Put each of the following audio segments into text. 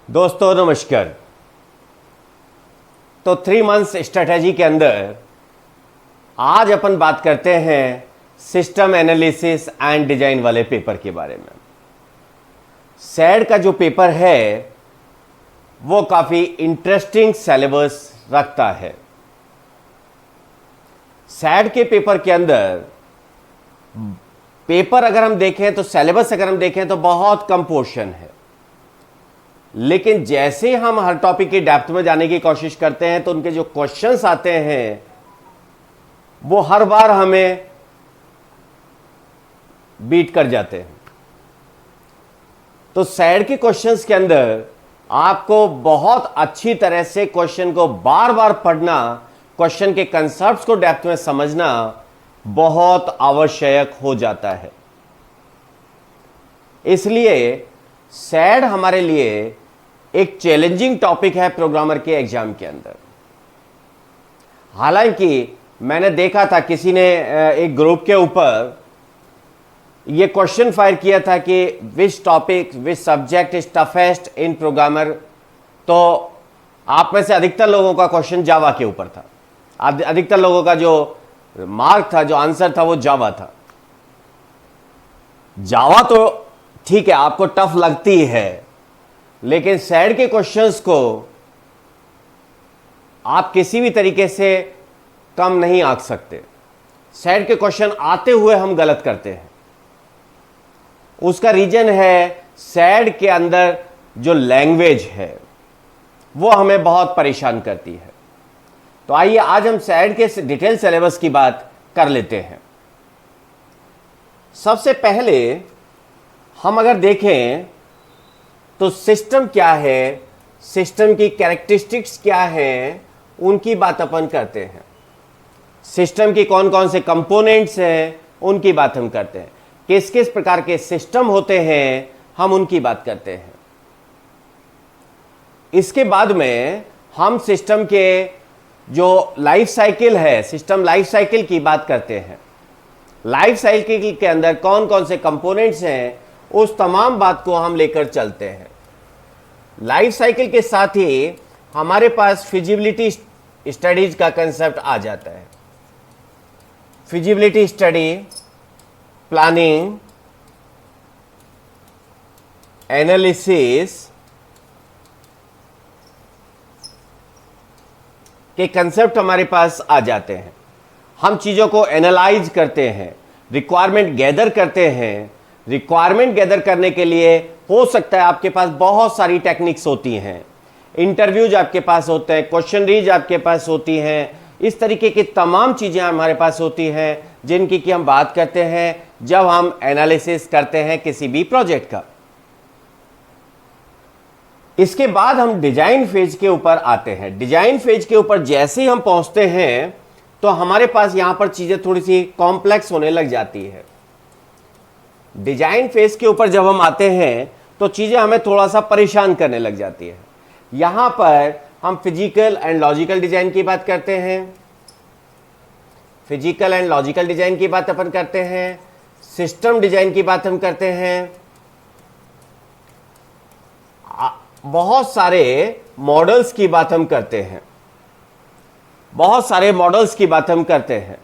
दोस्तों नमस्कार। तो 3 मंथ्स स्ट्रेटजी के अंदर आज अपन बात करते हैं सिस्टम एनालिसिस एंड डिजाइन वाले पेपर के बारे में। सैड का जो पेपर है वो काफ़ी इंटरेस्टिंग सिलेबस रखता है। सैड के पेपर के अंदर पेपर अगर हम देखें तो सिलेबस अगर हम देखें तो बहुत कम पोर्शन है, लेकिन जैसे हम हर टॉपिक की डेप्थ में जाने की कोशिश करते हैं तो उनके जो क्वेश्चंस आते हैं वो हर बार हमें बीट कर जाते हैं। तो सैड के क्वेश्चंस के अंदर आपको बहुत अच्छी तरह से क्वेश्चन को बार बार पढ़ना, क्वेश्चन के कंसेप्ट्स को डेप्थ में समझना बहुत आवश्यक हो जाता है। इसलिए सैड हमारे लिए एक चैलेंजिंग टॉपिक है प्रोग्रामर के एग्जाम के अंदर। हालांकि मैंने देखा था किसी ने एक ग्रुप के ऊपर ये क्वेश्चन फायर किया था कि which topic which subject is toughest in programmer. तो आप में से अधिकतर लोगों का क्वेश्चन जावा के ऊपर था। अधिकतर लोगों का जो मार्क था, जो आंसर था, वो जावा था। जावा तो ठीक है, आपको टफ लगती है, लेकिन सैड के क्वेश्चंस को आप किसी भी तरीके से कम नहीं आंक सकते। सैड के क्वेश्चन आते हुए हम गलत करते हैं। उसका रीजन है सैड के अंदर जो लैंग्वेज है वो हमें बहुत परेशान करती है। तो आइए आज हम सैड के डिटेल सिलेबस की बात कर लेते हैं। सबसे पहले हम अगर देखें तो सिस्टम क्या है, सिस्टम की कैरेक्टरिस्टिक्स क्या हैं, उनकी बात अपन करते हैं। सिस्टम की कौन कौन से कंपोनेंट्स हैं उनकी बात हम करते हैं। किस किस प्रकार के सिस्टम होते हैं हम उनकी बात करते हैं। इसके बाद में हम सिस्टम के जो लाइफ साइकिल है, सिस्टम लाइफ साइकिल की बात करते हैं। लाइफ साइकिल के अंदर कौन कौन से कंपोनेंट्स हैं उस तमाम बात को हम लेकर चलते हैं। लाइफ साइकिल के साथ ही हमारे पास फिजिबिलिटी स्टडीज का कंसेप्ट आ जाता है। फिजिबिलिटी स्टडी, प्लानिंग, एनालिसिस के कंसेप्ट हमारे पास आ जाते हैं। हम चीज़ों को एनालाइज करते हैं, रिक्वायरमेंट गैदर करते हैं। रिक्वायरमेंट गैदर करने के लिए हो सकता है आपके पास बहुत सारी टेक्निक्स होती हैं, इंटरव्यूज आपके पास होते हैं, क्वेश्चनरीज आपके पास होती हैं। इस तरीके की तमाम चीज़ें हमारे पास होती हैं जिनकी कि हम बात करते हैं जब हम एनालिसिस करते हैं किसी भी प्रोजेक्ट का। इसके बाद हम डिजाइन फेज के ऊपर आते हैं। डिजाइन फेज के ऊपर जैसे ही हम पहुंचते हैं तो हमारे पास यहां पर चीजें थोड़ी सी कॉम्प्लेक्स होने लग जाती है। डिजाइन फेज के ऊपर जब हम आते हैं तो चीजें हमें थोड़ा सा परेशान करने लग जाती है। यहां पर हम फिजिकल एंड लॉजिकल डिजाइन की बात करते हैं। फिजिकल एंड लॉजिकल डिजाइन की बात अपन करते हैं। सिस्टम डिजाइन की बात हम करते हैं। बहुत सारे मॉडल्स की बात हम करते हैं। बहुत सारे मॉडल्स की बात हम करते हैं।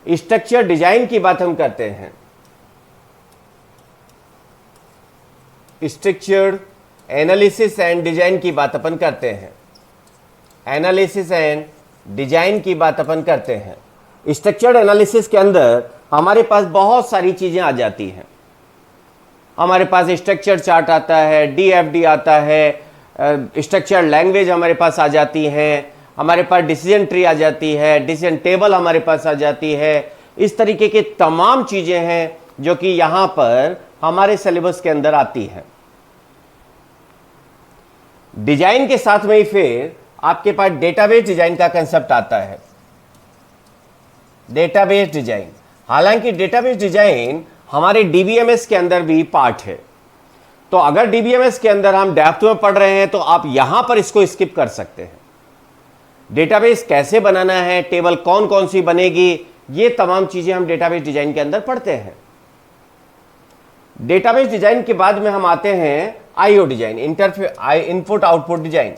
स्ट्रक्चर डिजाइन की बात हम करते हैं। स्ट्रक्चर एनालिसिस एंड डिजाइन की बात अपन करते हैं। एनालिसिस एंड डिजाइन की बात अपन करते हैं। स्ट्रक्चर्ड एनालिसिस के अंदर हमारे पास बहुत सारी चीजें आ जाती हैं। हमारे पास स्ट्रक्चर चार्ट आता है, डीएफडी आता है, स्ट्रक्चर लैंग्वेज हमारे पास आ जाती है, हमारे पास डिसीजन ट्री आ जाती है, डिसीजन टेबल हमारे पास आ जाती है। इस तरीके की तमाम चीजें हैं जो कि यहां पर हमारे सिलेबस के अंदर आती है। डिजाइन के साथ में ही फिर आपके पास डेटाबेस डिजाइन का कंसेप्ट आता है। डेटाबेस डिजाइन, हालांकि डेटाबेस डिजाइन हमारे डीबीएमएस के अंदर भी पार्ट है। तो अगर डीबीएमएस के अंदर हम डेप्थ में पढ़ रहे हैं तो आप यहां पर इसको स्किप कर सकते हैं। डेटाबेस कैसे बनाना है, टेबल कौन कौन सी बनेगी, ये तमाम चीजें हम डेटाबेस डिजाइन के अंदर पढ़ते हैं। डेटाबेस डिजाइन के बाद में हम आते हैं IO design, input output design.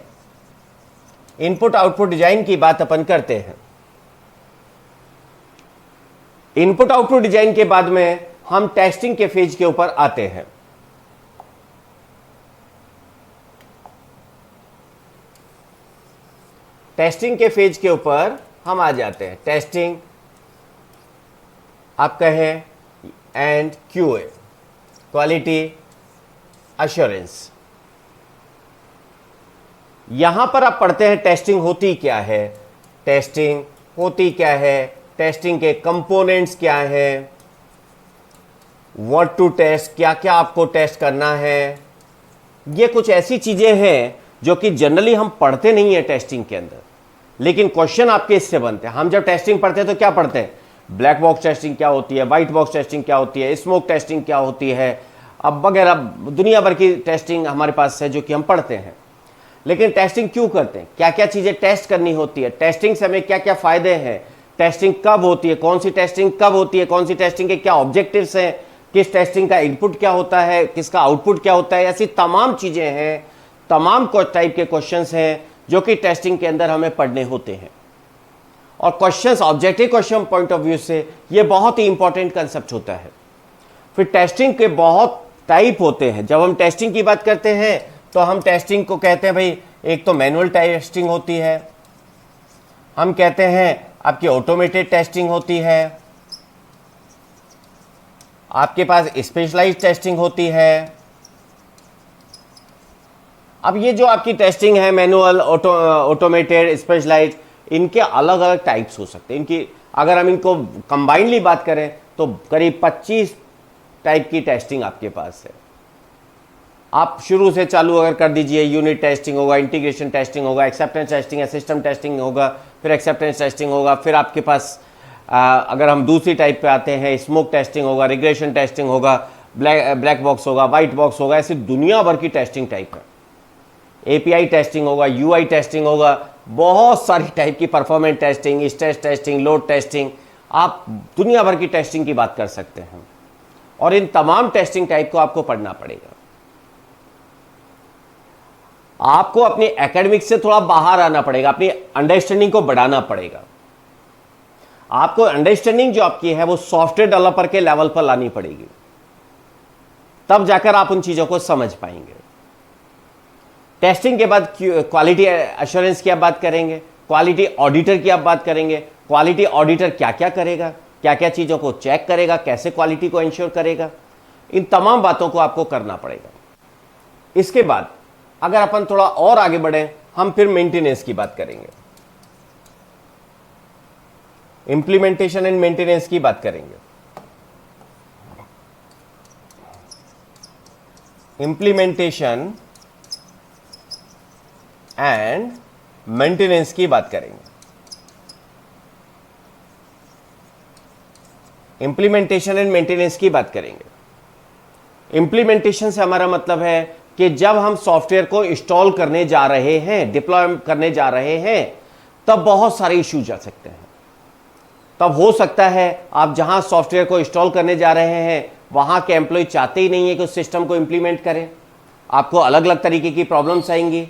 Input output design की बात अपन करते हैं। इनपुट आउटपुट डिजाइन के बाद में हम टेस्टिंग के फेज के ऊपर आते हैं। टेस्टिंग के फेज के ऊपर हम आ जाते हैं। टेस्टिंग आप कहें एंड क्यूए, क्वालिटी अश्योरेंस। यहां पर आप पढ़ते हैं टेस्टिंग होती क्या है, टेस्टिंग होती क्या है, टेस्टिंग के कंपोनेंट्स क्या है, व्हाट टू टेस्ट, क्या क्या आपको टेस्ट करना है। ये कुछ ऐसी चीजें हैं जो कि जनरली हम पढ़ते नहीं है टेस्टिंग के अंदर, लेकिन क्वेश्चन आपके इससे बनते हैं। हम जब टेस्टिंग पढ़ते हैं तो क्या पढ़ते हैं, ब्लैक बॉक्स टेस्टिंग क्या होती है, व्हाइट बॉक्स टेस्टिंग क्या होती है, स्मोक टेस्टिंग क्या होती है, अब वगैरह दुनिया भर की टेस्टिंग हमारे पास है जो कि हम पढ़ते हैं। लेकिन टेस्टिंग क्यों करते हैं, क्या क्या चीजें टेस्ट करनी होती है, टेस्टिंग से हमें क्या क्या फायदे हैं, टेस्टिंग कब होती है, कौन सी टेस्टिंग कब होती है, कौन सी टेस्टिंग के क्या ऑब्जेक्टिव्स हैं, किस टेस्टिंग का इनपुट क्या होता है, किसका आउटपुट क्या होता है, ऐसी तमाम चीजें हैं, तमाम टाइप के क्वेश्चंस हैं जो कि टेस्टिंग के अंदर हमें पढ़ने होते हैं। और questions objective question point of view से ये बहुत ही इंपॉर्टेंट कंसेप्ट होता है। फिर टेस्टिंग के बहुत टाइप होते हैं। जब हम टेस्टिंग की बात करते हैं तो हम टेस्टिंग को कहते हैं भाई, एक तो मैनुअल टेस्टिंग होती है, हम कहते हैं आपकी ऑटोमेटेड टेस्टिंग होती है, आपके पास स्पेशलाइज्ड टेस्टिंग होती है। अब ये जो आपकी टेस्टिंग है, मैनुअल, ऑटोमेटेड, स्पेशलाइज्ड, इनके अलग अलग टाइप्स हो सकते हैं। इनकी अगर हम इनको कंबाइनली बात करें तो करीब 25 टाइप की टेस्टिंग आपके पास है। आप शुरू से चालू अगर कर दीजिए, यूनिट टेस्टिंग होगा, इंटीग्रेशन टेस्टिंग होगा, एक्सेप्टेंस टेस्टिंग है, सिस्टम टेस्टिंग होगा, फिर एक्सेप्टेंस टेस्टिंग होगा, फिर आपके पास अगर हम दूसरी टाइप पे आते हैं, स्मोक टेस्टिंग होगा, रिग्रेशन टेस्टिंग होगा, ब्लैक बॉक्स होगा, वाइट बॉक्स होगा, ऐसी दुनिया भर की टेस्टिंग टाइप है। एपीआई टेस्टिंग होगा, यूआई टेस्टिंग होगा, बहुत सारी टाइप की, performance testing, stress testing, load testing, आप दुनिया भर की टेस्टिंग की बात कर सकते हैं। और इन तमाम टेस्टिंग टाइप को आपको पढ़ना पड़ेगा। आपको अपनी एकेडमिक से थोड़ा बाहर आना पड़ेगा, अपनी अंडरस्टैंडिंग को बढ़ाना पड़ेगा। आपको अंडरस्टैंडिंग जो आपकी है वो सॉफ्टवेयर डेवलपर के लेवल पर लानी पड़ेगी, तब जाकर आप उन चीजों को समझ पाएंगे। टेस्टिंग के बाद क्वालिटी एश्योरेंस की आप बात करेंगे, क्वालिटी ऑडिटर की आप बात करेंगे। क्वालिटी ऑडिटर क्या क्या करेगा, क्या क्या चीज़ों को चेक करेगा, कैसे क्वालिटी को इंश्योर करेगा, इन तमाम बातों को आपको करना पड़ेगा। इसके बाद अगर अपन थोड़ा और आगे बढ़े, हम फिर मेंटेनेंस की बात करेंगे, इंप्लीमेंटेशन एंड मेंटेनेंस की बात करेंगे। इंप्लीमेंटेशन एंड मेंटेनेंस की बात करेंगे। इंप्लीमेंटेशन एंड मेंटेनेंस की बात करेंगे। इंप्लीमेंटेशन से हमारा मतलब है कि जब हम सॉफ्टवेयर को इंस्टॉल करने जा रहे हैं, डिप्लॉय करने जा रहे हैं, तब बहुत सारे इश्यूज आ सकते हैं। तब हो सकता है आप जहां सॉफ्टवेयर को इंस्टॉल करने जा रहे हैं वहां के एम्प्लॉय चाहते ही नहीं है कि उस सिस्टम को इंप्लीमेंट करें। आपको अलग अलग तरीके की प्रॉब्लम्स आएंगी,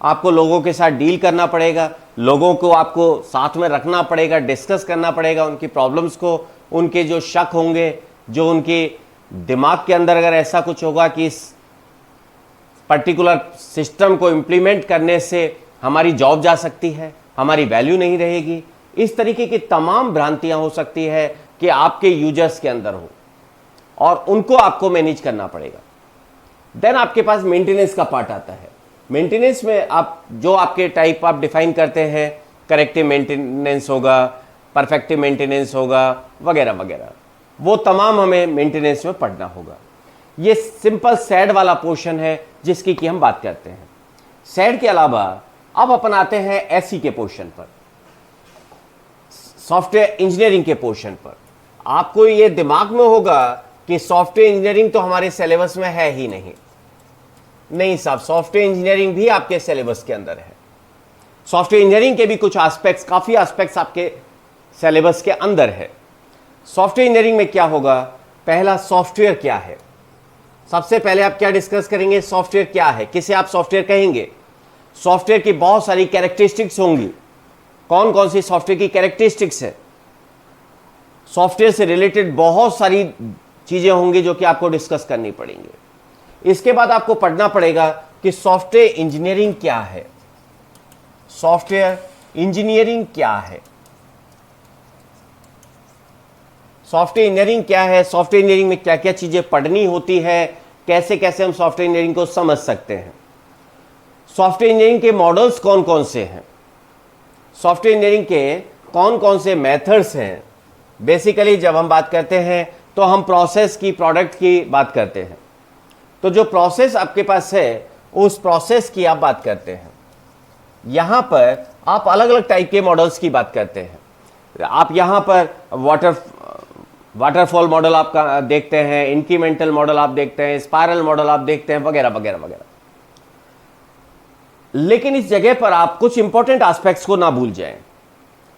आपको लोगों के साथ डील करना पड़ेगा, लोगों को आपको साथ में रखना पड़ेगा, डिस्कस करना पड़ेगा उनकी प्रॉब्लम्स को, उनके जो शक होंगे, जो उनके दिमाग के अंदर अगर ऐसा कुछ होगा कि इस पर्टिकुलर सिस्टम को इम्प्लीमेंट करने से हमारी जॉब जा सकती है, हमारी वैल्यू नहीं रहेगी, इस तरीके की तमाम भ्रांतियां हो सकती है कि आपके यूजर्स के अंदर हो, और उनको आपको मैनेज करना पड़ेगा। देन आपके पास मेंटेनेंस का पार्ट आता है। मेंटेनेंस में आप जो आपके टाइप आप डिफाइन करते हैं, करेक्टिव मेंटेनेंस होगा, परफेक्टिव मेंटेनेंस होगा, वगैरह वगैरह, वो तमाम हमें मेंटेनेंस में पढ़ना होगा। ये सिंपल सैड वाला पोर्शन है जिसकी कि हम बात करते हैं। सैड के अलावा अब अपन आते हैं एससी के पोर्शन पर, सॉफ्टवेयर इंजीनियरिंग के पोर्शन पर। आपको ये दिमाग में होगा कि सॉफ्टवेयर इंजीनियरिंग तो हमारे सिलेबस में है ही नहीं। नहीं साहब, सॉफ्टवेयर इंजीनियरिंग भी आपके सिलेबस के अंदर है। सॉफ्टवेयर इंजीनियरिंग के भी कुछ एस्पेक्ट्स, काफी एस्पेक्ट्स आपके सिलेबस के अंदर है। सॉफ्टवेयर इंजीनियरिंग में क्या होगा, पहला सॉफ्टवेयर क्या है, सबसे पहले आप क्या डिस्कस करेंगे, सॉफ्टवेयर क्या है, किसे आप सॉफ्टवेयर कहेंगे। सॉफ्टवेयर की बहुत सारी कैरेक्टरिस्टिक्स होंगी। कौन कौन सी सॉफ्टवेयर की कैरेक्टरिस्टिक्स है, सॉफ्टवेयर से रिलेटेड बहुत सारी चीजें होंगी जो कि आपको डिस्कस करनी पड़ेंगी। इसके बाद आपको पढ़ना पड़ेगा कि सॉफ्टवेयर इंजीनियरिंग क्या है। सॉफ्टवेयर इंजीनियरिंग क्या है, सॉफ्टवेयर इंजीनियरिंग क्या है, सॉफ्टवेयर इंजीनियरिंग में क्या क्या चीजें पढ़नी होती है, कैसे कैसे हम सॉफ्टवेयर इंजीनियरिंग को समझ सकते हैं। सॉफ्टवेयर इंजीनियरिंग के मॉडल्स कौन कौन से हैं, सॉफ्टवेयर इंजीनियरिंग के कौन कौन से मेथड्स हैं। बेसिकली जब हम बात करते हैं तो हम प्रोसेस की, प्रोडक्ट की बात करते हैं। तो जो प्रोसेस आपके पास है उस प्रोसेस की आप बात करते हैं। यहां पर आप अलग अलग टाइप के मॉडल्स की बात करते हैं। आप यहां पर वाटरफॉल मॉडल आपका देखते हैं, इंक्रीमेंटल मॉडल आप देखते हैं, स्पाइरल मॉडल आप देखते हैं, वगैरह वगैरह वगैरह। लेकिन इस जगह पर आप कुछ इंपॉर्टेंट एस्पेक्ट्स को ना भूल जाएं।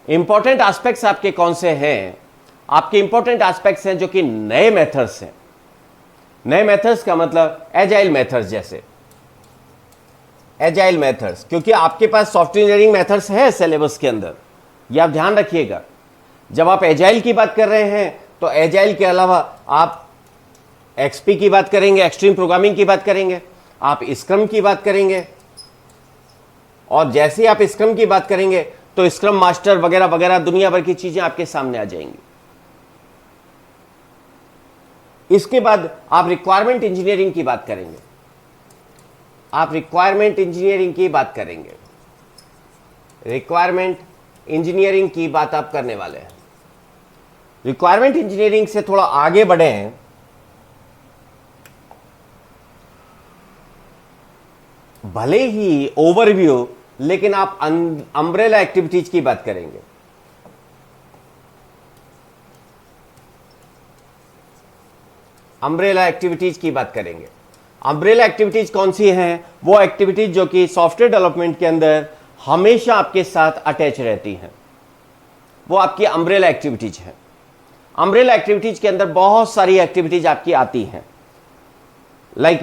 इंपॉर्टेंट एस्पेक्ट्स आपके कौन से हैं, आपके इंपॉर्टेंट एस्पेक्ट्स हैं जो कि नए मेथड्स हैं। नए मेथड्स का मतलब एजाइल मेथड्स, जैसे एजाइल मेथड्स, क्योंकि आपके पास सॉफ्टवेयर इंजीनियरिंग मेथड्स है सिलेबस के अंदर, ये आप ध्यान रखिएगा। जब आप एजाइल की बात कर रहे हैं तो एजाइल के अलावा आप एक्सपी की बात करेंगे, एक्सट्रीम प्रोग्रामिंग की बात करेंगे, आप स्क्रम की बात करेंगे, और जैसे ही आप स्क्रम की बात करेंगे तो स्क्रम मास्टर वगैरह वगैरह दुनिया भर की चीजें आपके सामने आ जाएंगी। इसके बाद आप रिक्वायरमेंट इंजीनियरिंग की बात करेंगे, आप रिक्वायरमेंट इंजीनियरिंग की बात करेंगे, रिक्वायरमेंट इंजीनियरिंग की बात आप करने वाले हैं। रिक्वायरमेंट इंजीनियरिंग से थोड़ा आगे बढ़े हैं, भले ही ओवरव्यू, लेकिन आप अम्ब्रेला एक्टिविटीज की बात करेंगे। अम्ब्रेला एक्टिविटीज की बात करेंगे। अम्ब्रेला एक्टिविटीज कौन सी हैं, वो एक्टिविटीज जो कि सॉफ्टवेयर डेवलपमेंट के अंदर हमेशा आपके साथ अटैच रहती हैं, वो आपकी अम्ब्रेला एक्टिविटीज है। अम्ब्रेला एक्टिविटीज के अंदर बहुत सारी एक्टिविटीज आपकी आती हैं, लाइक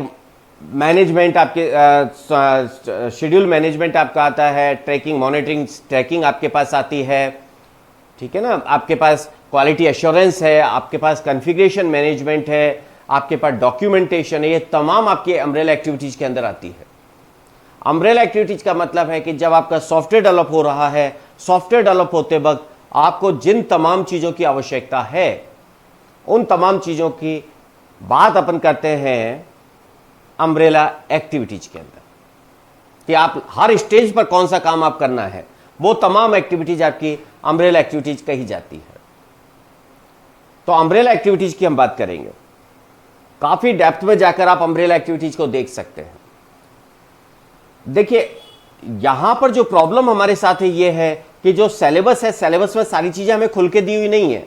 मैनेजमेंट, आपके शेड्यूल मैनेजमेंट आपका आता है, ट्रैकिंग मॉनिटरिंग ट्रैकिंग आपके पास आती है, ठीक है ना, आपके पास क्वालिटी एश्योरेंस है, आपके पास कॉन्फ़िगरेशन मैनेजमेंट है, आपके पास डॉक्यूमेंटेशन है। ये तमाम आपके अम्ब्रेला एक्टिविटीज के अंदर आती है। अम्ब्रेला एक्टिविटीज का मतलब है कि जब आपका सॉफ्टवेयर डेवलप हो रहा है, सॉफ्टवेयर डेवलप होते वक्त आपको जिन तमाम चीज़ों की आवश्यकता है, उन तमाम चीज़ों की बात अपन करते हैं अम्ब्रेला एक्टिविटीज के अंदर, कि आप हर स्टेज पर कौन सा काम आप करना है, वो तमाम एक्टिविटीज आपकी अम्ब्रेला एक्टिविटीज कही जाती है। तो अम्ब्रेला एक्टिविटीज की हम बात करेंगे, काफी डेप्थ में जाकर आप अम्ब्रेला एक्टिविटीज को देख सकते हैं। देखिए यहां पर जो प्रॉब्लम हमारे साथ है ये है कि जो सिलेबस है, सिलेबस में सारी चीजें हमें खुल के दी हुई नहीं है,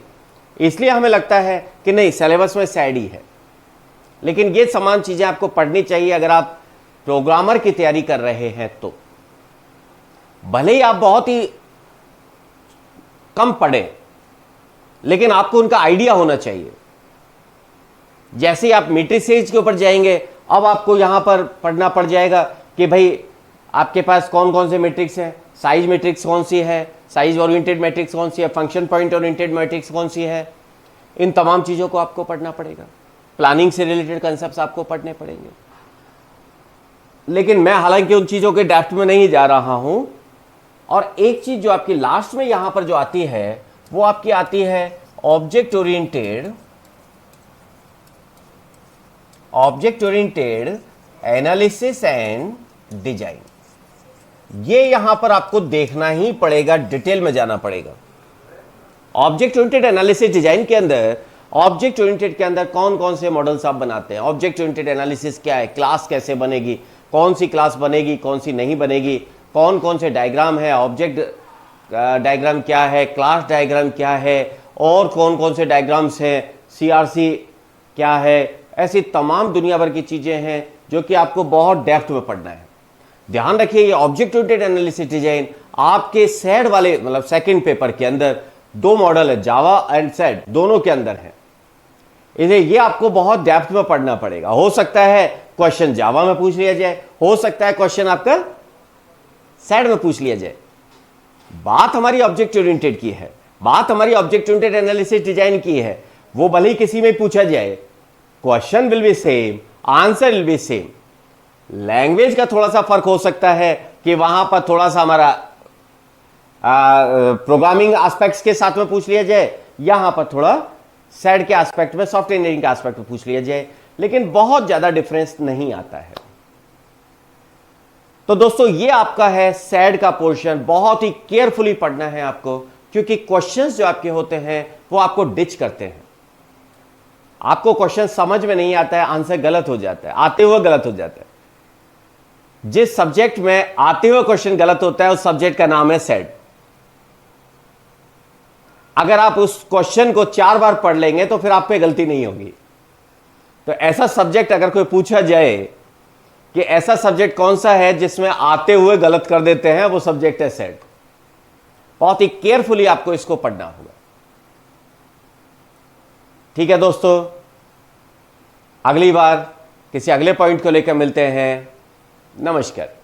इसलिए हमें लगता है कि नहीं सिलेबस में सैड ही है। लेकिन ये समान चीजें आपको पढ़नी चाहिए अगर आप प्रोग्रामर की तैयारी कर रहे हैं तो। भले ही आप बहुत ही कम पढ़ें, लेकिन आपको उनका आइडिया होना चाहिए। जैसे ही आप मैट्रिसेस के ऊपर जाएंगे, अब आपको यहां पर पढ़ना पड़ जाएगा कि भाई आपके पास कौन कौन से मैट्रिक्स है, साइज मैट्रिक्स कौन सी है, साइज ओरिएंटेड मैट्रिक्स कौन सी है, फंक्शन पॉइंट ओरिएंटेड मैट्रिक्स कौन सी है। इन तमाम चीज़ों को आपको पढ़ना पड़ेगा। प्लानिंग से रिलेटेड कंसेप्ट आपको पढ़ने पड़ेंगे। लेकिन मैं हालांकि उन चीज़ों के डेप्थ में नहीं जा रहा हूं। और एक चीज़ जो आपकी लास्ट में यहां पर जो आती है, वो आपकी आती है object oriented analysis and design. ये यहां पर आपको देखना ही पड़ेगा, डिटेल में जाना पड़ेगा। ऑब्जेक्ट ओरिएंटेड एनालिसिस डिजाइन के अंदर, ऑब्जेक्ट ओरिएंटेड के अंदर कौन कौन से मॉडल्स आप बनाते हैं, ऑब्जेक्ट ओरिएंटेड एनालिसिस क्या है, क्लास कैसे बनेगी, कौन सी क्लास बनेगी, कौन सी नहीं बनेगी, कौन कौन से डायग्राम है, ऑब्जेक्ट डायग्राम क्या है, क्लास डायग्राम क्या है, और कौन कौन से डायग्राम्स हैं, सीआरसी क्या है, ऐसी तमाम दुनिया भर की चीजें हैं जो कि आपको बहुत डेप्थ में पढ़ना है। ध्यान रखिए ये ऑब्जेक्ट ओरिएंटेड एनालिसिस डिजाइन आपके सेड वाले मतलब सेकंड पेपर के अंदर दो मॉडल है, जावा एंड सेड, दोनों के अंदर है। इसे ये आपको बहुत डेप्थ में पढ़ना पड़ेगा। हो सकता है क्वेश्चन जावा में पूछ लिया जाए, हो सकता है क्वेश्चन आपका सेड में पूछ लिया जाए। बात हमारी ऑब्जेक्ट ओरिएंटेड की है, बात हमारी ऑब्जेक्ट ओरिएंटेड एनालिसिस डिजाइन की है। वो भले ही किसी में पूछा जाए, question will be same, answer will be same. Language का थोड़ा सा फर्क हो सकता है कि वहां पर थोड़ा सा हमारा प्रोग्रामिंग एस्पेक्ट्स के साथ में पूछ लिया जाए, यहां पर थोड़ा सेड के एस्पेक्ट में, सॉफ्टवेयर इंजीनियरिंग के एस्पेक्ट में पूछ लिया जाए, लेकिन बहुत ज्यादा डिफरेंस नहीं आता है। तो दोस्तों ये आपका है सेड का पोर्शन। बहुत ही केयरफुली पढ़ना है आपको, क्योंकि क्वेश्चंस जो आपके होते हैं वो आपको डिच करते हैं। आपको क्वेश्चन समझ में नहीं आता है, आंसर गलत हो जाता है, आते हुए गलत हो जाता है। जिस सब्जेक्ट में आते हुए क्वेश्चन गलत होता है उस सब्जेक्ट का नाम है सेड। अगर आप उस क्वेश्चन को 4 बार पढ़ लेंगे तो फिर आप पे गलती नहीं होगी। तो ऐसा सब्जेक्ट अगर कोई पूछा जाए कि ऐसा सब्जेक्ट कौन सा है जिसमें आते हुए गलत कर देते हैं, वो सब्जेक्ट है सेड। बहुत ही केयरफुली आपको इसको पढ़ना होगा। ठीक है दोस्तों, अगली बार किसी अगले पॉइंट को लेकर मिलते हैं। नमस्कार।